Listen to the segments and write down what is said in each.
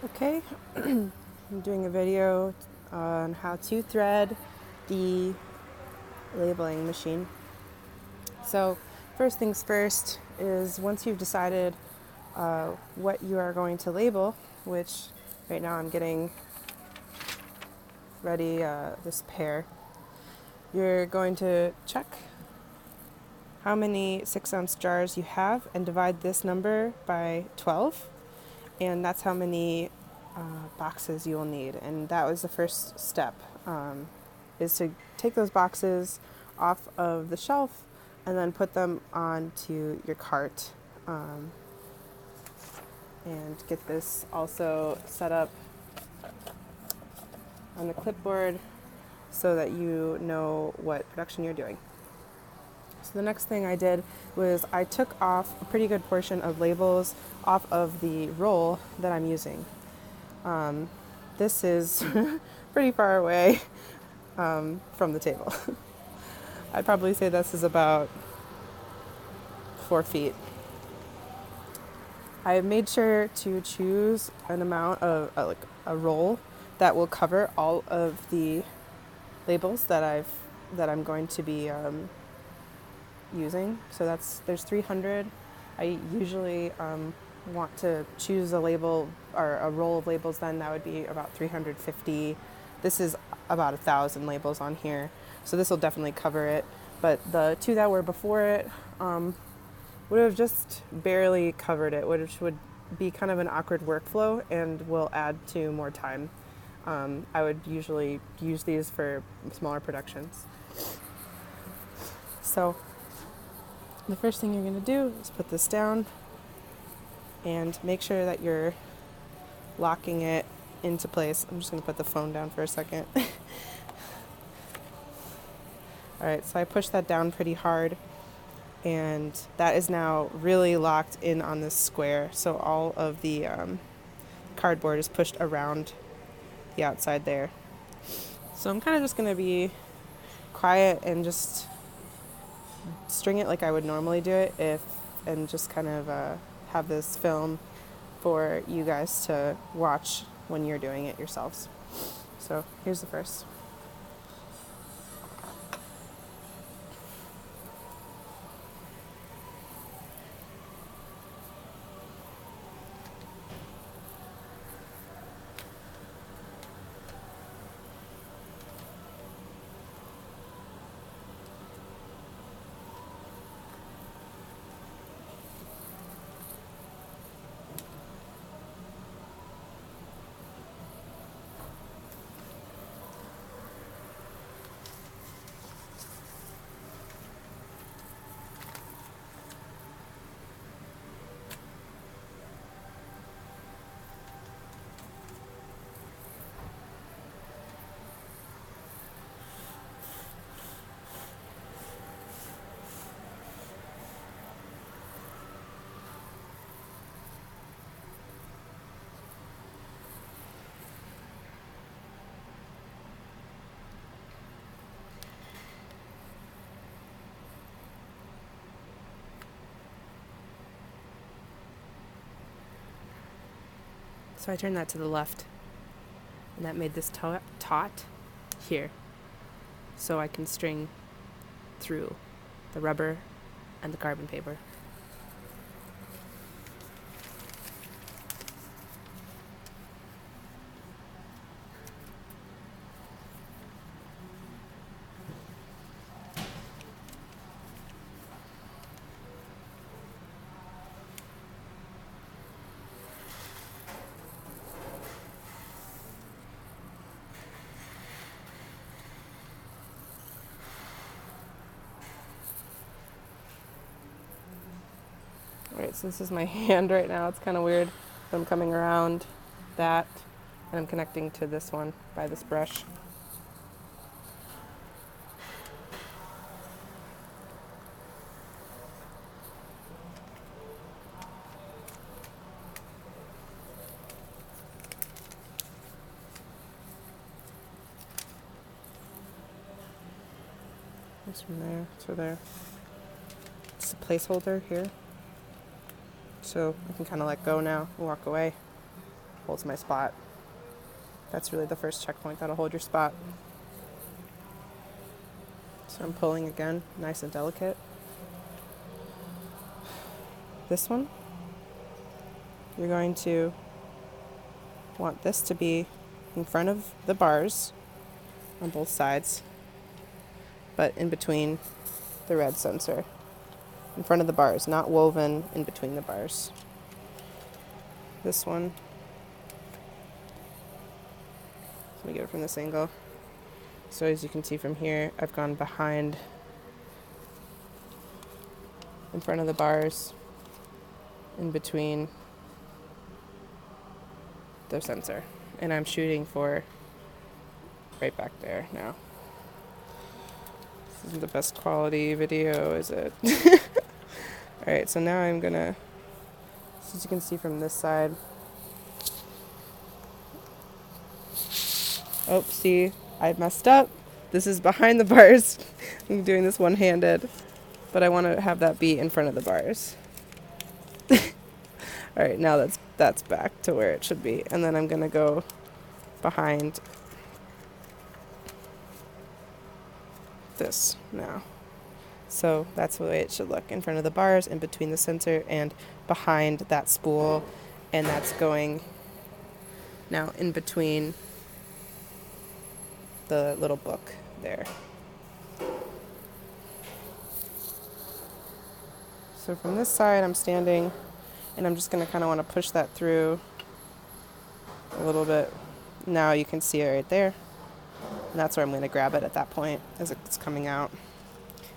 Okay, I'm doing a video on how to thread the labeling machine. So first things first is once you've decided what you are going to label, which right now I'm getting ready this pair, you're going to check how many 6-ounce jars you have and divide this number by 12, and that's how many boxes you will need. And that was the first step, is to take those boxes off of the shelf and then put them onto your cart, and get this also set up on the clipboard so that you know what production you're doing. So the next thing I did was I took off a pretty good portion of labels off of the roll that I'm using. This is pretty far away from the table. I'd probably say this is about 4 feet. I have made sure to choose an amount of like a roll that will cover all of the labels that I'm going to be using. So there's 300. I usually want to choose a label or a roll of labels, then that would be about 350. This is about 1,000 labels on here, so this will definitely cover it. But the two that were before it would have just barely covered it, which would be kind of an awkward workflow and will add to more time. I would usually use these for smaller productions. So the first thing you're going to do is put this down and make sure that you're locking it into place. I'm just going to put the phone down for a second. All right, so I pushed that down pretty hard, and that is now really locked in on this square. So all of the cardboard is pushed around the outside there. So I'm kind of just going to be quiet and just string it like I would normally do it, and just kind of have this film for you guys to watch when you're doing it yourselves. So here's the first. So I turned that to the left, and that made this taut here, so I can string through the rubber and the carbon paper. Alright, so this is my hand right now. It's kind of weird. But I'm coming around that, and I'm connecting to this one by this brush. It's from there to there. It's a placeholder here, so I can kind of let go now and walk away. holds my spot. That's really the first checkpoint that'll hold your spot. So I'm pulling again, nice and delicate. This one, you're going to want this to be in front of the bars on both sides, but in between the red sensor. In front of the bars, not woven in between the bars. This one, let me get it from this angle. So as you can see from here, I've gone behind, in front of the bars, in between the sensor. And I'm shooting for right back there now. This isn't the best quality video, is it? Alright, so now I'm gonna, as you can see from this side. Oh, see, I messed up. This is behind the bars. I'm doing this one-handed, but I want to have that be in front of the bars. Alright, now that's back to where it should be. And then I'm gonna go behind this now. So that's the way it should look, in front of the bars, in between the sensor, and behind that spool. And that's going now in between the little book there. So from this side, I'm standing, and I'm just going to kind of want to push that through a little bit. Now you can see it right there. And that's where I'm going to grab it at that point as it's coming out.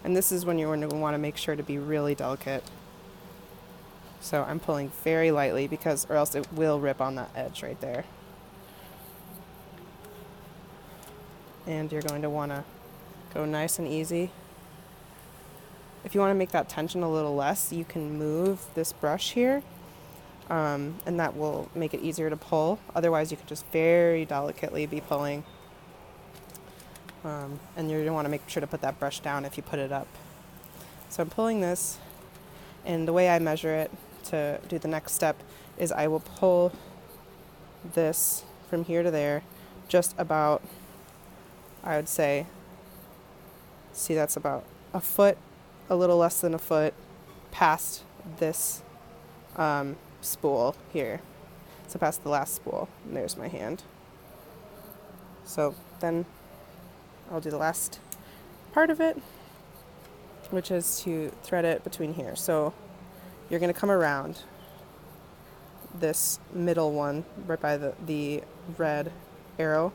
And this is when you're going to want to make sure to be really delicate. So I'm pulling very lightly or else it will rip on that edge right there. And you're going to want to go nice and easy. If you want to make that tension a little less, you can move this brush here, and that will make it easier to pull. Otherwise, you could just very delicately be pulling. And you're going to want to make sure to put that brush down if you put it up. So I'm pulling this, and the way I measure it to do the next step is I will pull this from here to there just about, I would say, see, that's about a foot, a little less than a foot past this spool here. So past the last spool, and there's my hand. So then I'll do the last part of it, which is to thread it between here. So you're going to come around this middle one right by the red arrow.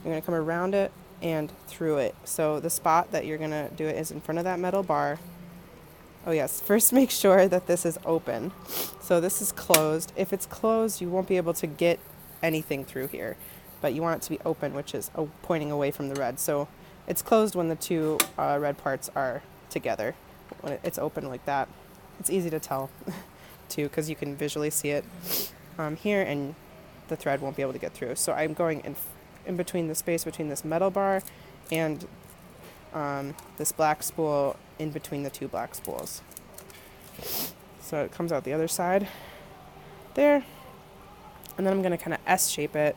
You're going to come around it and through it. So the spot that you're going to do it is in front of that metal bar. Oh yes, first make sure that this is open. So this is closed. If it's closed, you won't be able to get anything through here, but you want it to be open, which is pointing away from the red. So it's closed when the two red parts are together. When it's open like that, it's easy to tell too, because you can visually see it here, and the thread won't be able to get through. So I'm going in between the space between this metal bar and this black spool, in between the two black spools. So it comes out the other side there, and then I'm going to kind of S-shape it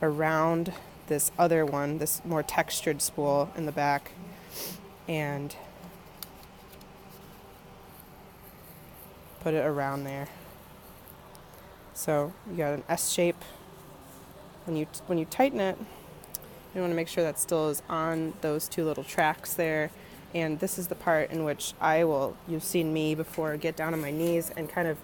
around this other one, this more textured spool in the back, and put it around there. So you got an S shape. When you tighten it, you want to make sure that still is on those two little tracks there. And this is the part in which you've seen me before, get down on my knees and kind of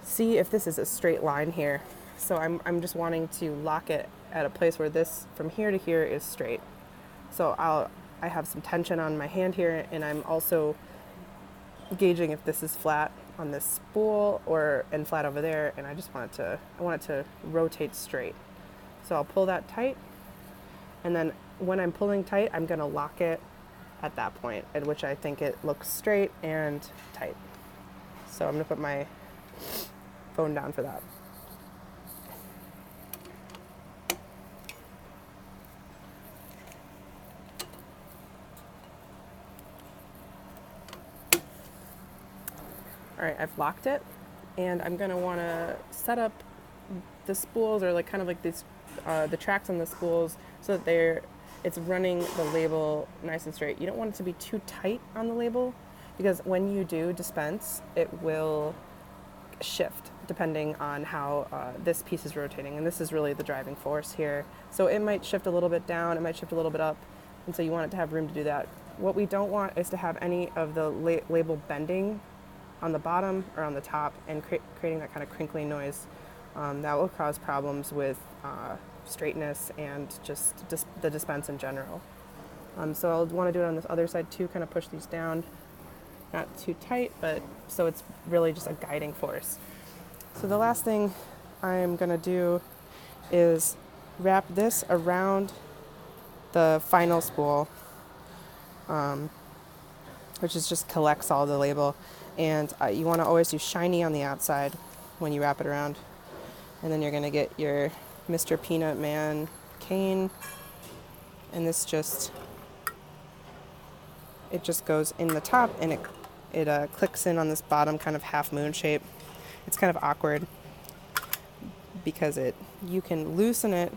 see if this is a straight line here. So I'm just wanting to lock it at a place where this from here to here is straight. So I have some tension on my hand here, and I'm also gauging if this is flat on this spool and flat over there, and I want it to rotate straight. So I'll pull that tight, and then when I'm pulling tight, I'm going to lock it at that point at which I think it looks straight and tight. So I'm going to put my phone down for that. All right, I've locked it, and I'm going to want to set up the spools are like kind of like this, the tracks on the spools, so that it's running the label nice and straight. You don't want it to be too tight on the label, because when you do dispense, it will shift depending on how this piece is rotating, and this is really the driving force here. So it might shift a little bit down, it might shift a little bit up, and so you want it to have room to do that. What we don't want is to have any of the label bending on the bottom or on the top and creating that kind of crinkling noise. That will cause problems with straightness and just the dispense in general. So I'll want to do it on this other side too, kind of push these down, not too tight, but so it's really just a guiding force. So the last thing I'm going to do is wrap this around the final spool, which is just collects all the label. And you want to always do shiny on the outside when you wrap it around. And then you're going to get your Mr. Peanut Man cane, and this just goes in the top, and it clicks in on this bottom kind of half moon shape. It's kind of awkward because you can loosen it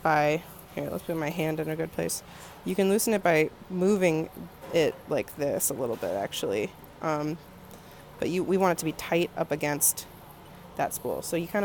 by, here, let's put my hand in a good place. You can loosen it by moving it like this a little bit, actually. But we want it to be tight up against that spool. So you kind of